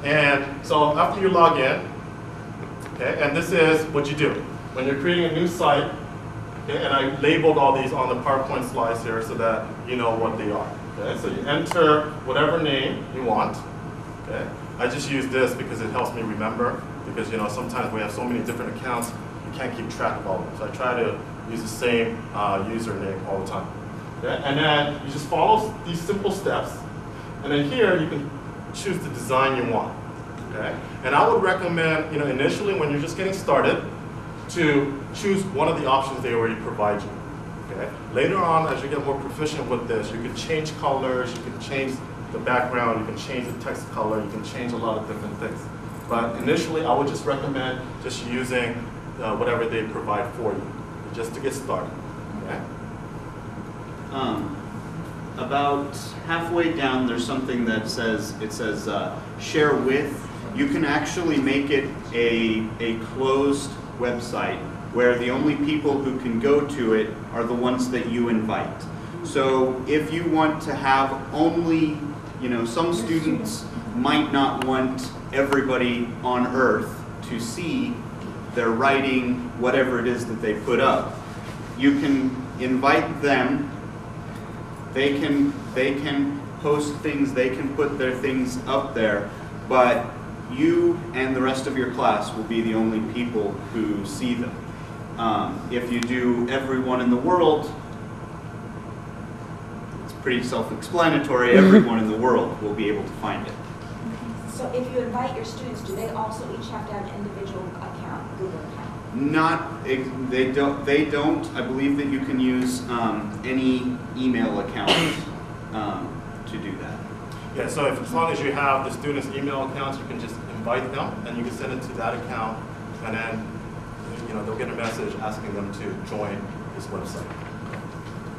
And so after you log in, okay, and this is what you do. When you're creating a new site, okay, and I labeled all these on the PowerPoint slides here so that you know what they are. Okay, so you enter whatever name you want. Okay, I just use this because it helps me remember, because sometimes we have so many different accounts, you can't keep track of all of them. So I try to use the same username all the time. Okay, and then you just follow these simple steps, and then here you can choose the design you want. Okay, and I would recommend, initially when you're just getting started, to choose one of the options they already provide you. Okay, later on, as you get more proficient with this, you can change colors, you can change the background, you can change the text color, you can change a lot of different things. But initially, I would just recommend just using whatever they provide for you, just to get started. Okay? About halfway down, there's something that says, share with. You can actually make it a closed website where the only people who can go to it are the ones that you invite. So if you want to have only, some students might not want everybody on Earth to see their writing, whatever it is that they put up. You can invite them. They can post things, they can put their things up there, but you and the rest of your class will be the only people who see them. If you do everyone in the world, it's pretty self-explanatory. Everyone in the world will be able to find it. So if you invite your students, do they also each have to have an individual account, Google account? Not, they don't. I believe that you can use any email account to do that. Yeah, so as long as you have the students' email accounts, you can just invite them, and you can send it to that account, and then they'll get a message asking them to join this website.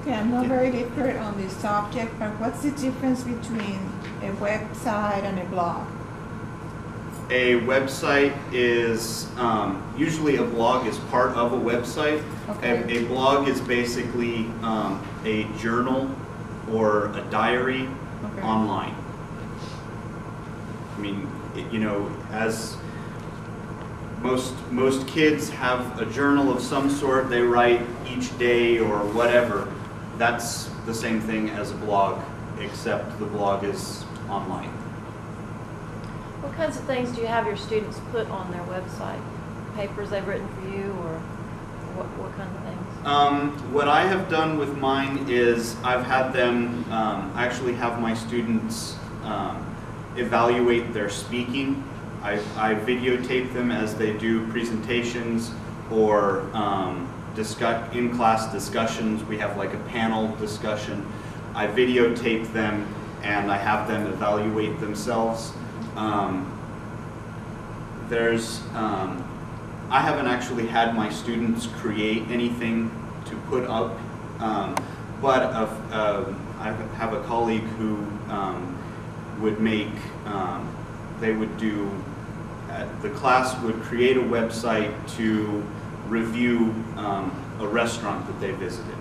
Okay, I'm not very different on this subject, but what's the difference between a website and a blog? A website is, usually a blog is part of a website. Okay. A blog is basically a journal or a diary online. I mean, as most kids have a journal of some sort, they write each day or whatever. That's the same thing as a blog, except the blog is online. What kinds of things do you have your students put on their website? Papers they've written for you, or what kind of things? What I have done with mine is I've had them, I actually have my students evaluate their speaking. I videotape them as they do presentations or in-class discussions. We have like a panel discussion. I videotape them and I have them evaluate themselves. I haven't actually had my students create anything to put up, but I have a colleague who would make, the class would create a website to review a restaurant that they visited.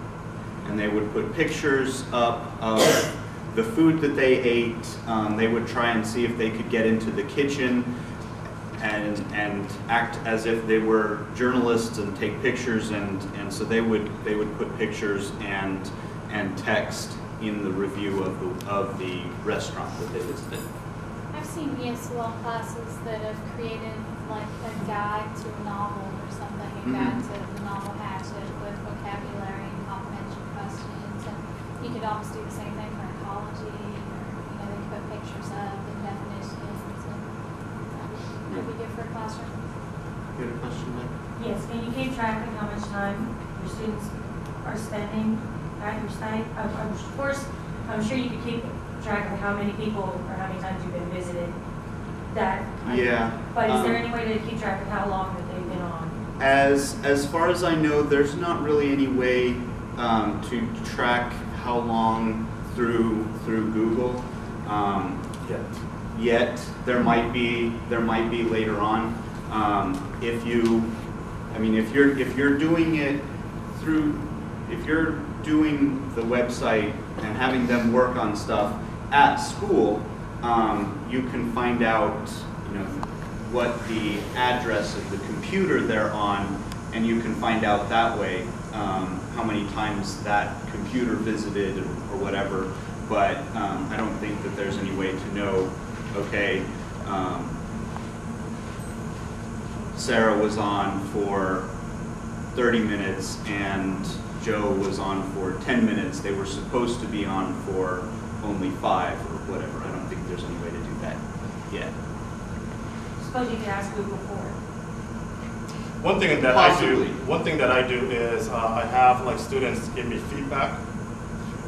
And they would put pictures up of the food that they ate. They would try and see if they could get into the kitchen and act as if they were journalists and take pictures, and so they would put pictures and text in the review of the restaurant that they visited. I've seen ESL classes that have created like a guide to a novel or something, a guide to the novel hatchet with vocabulary and comprehension questions, and you could almost do the same thing for ecology, or they put pictures up and definitions, and that would be good for a classroom. You had a question, Mike? Yes, can you keep track of how much time your students are spending at your site? Of course, I'm sure you could keep track of how many people or how many times you've been visited. Yeah. But is there any way to keep track of how long that they've been on? As far as I know, there's not really any way to track how long through Google. Yet there might be later on. If you're doing it through, if you're doing the website and having them work on stuff at school, you can find out, what the address of the computer they're on, and you can find out that way how many times that computer visited or whatever. But I don't think that there's any way to know, okay, Sarah was on for 30 minutes and Joe was on for 10 minutes. They were supposed to be on for only 5 or whatever. I don't think there's any way to do that yet. Suppose you could ask Google for it. One thing that I do is I have like students give me feedback,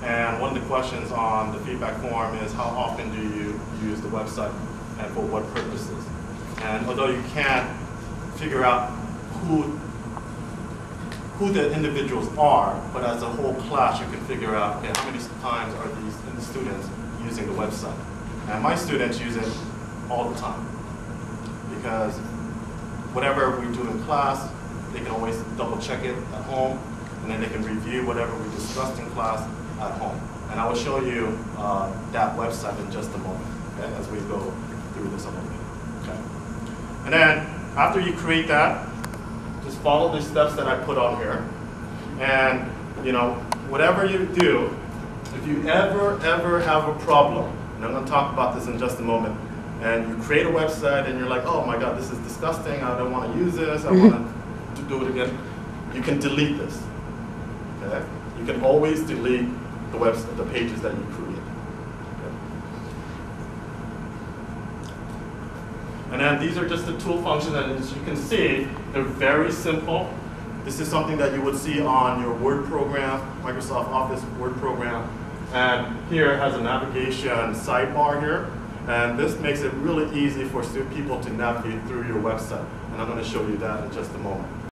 and one of the questions on the feedback form is how often do you use the website and for what purposes? And although you can't figure out who the individuals are, but as a whole class you can figure out, okay, how many times are these students using the website? And my students use it all the time, because whatever we do in class, they can always double check it at home, and then they can review whatever we discussed in class at home. And I will show you that website in just a moment, okay, as we go through this a little bit. Okay. And then after you create that, just follow the steps that I put on here. And whatever you do, if you ever have a problem, and I'm going to talk about this in just a moment, and you create a website and you're like, oh my God, this is disgusting, I don't want to use this, I want to do it again, you can delete this. Okay? You can always delete the pages that you create. Okay? And then these are just the tool functions, and as you can see, they're very simple. This is something that you would see on your Word program, Microsoft Office Word program. And here it has a navigation sidebar here. And this makes it really easy for people to navigate through your website. And I'm going to show you that in just a moment.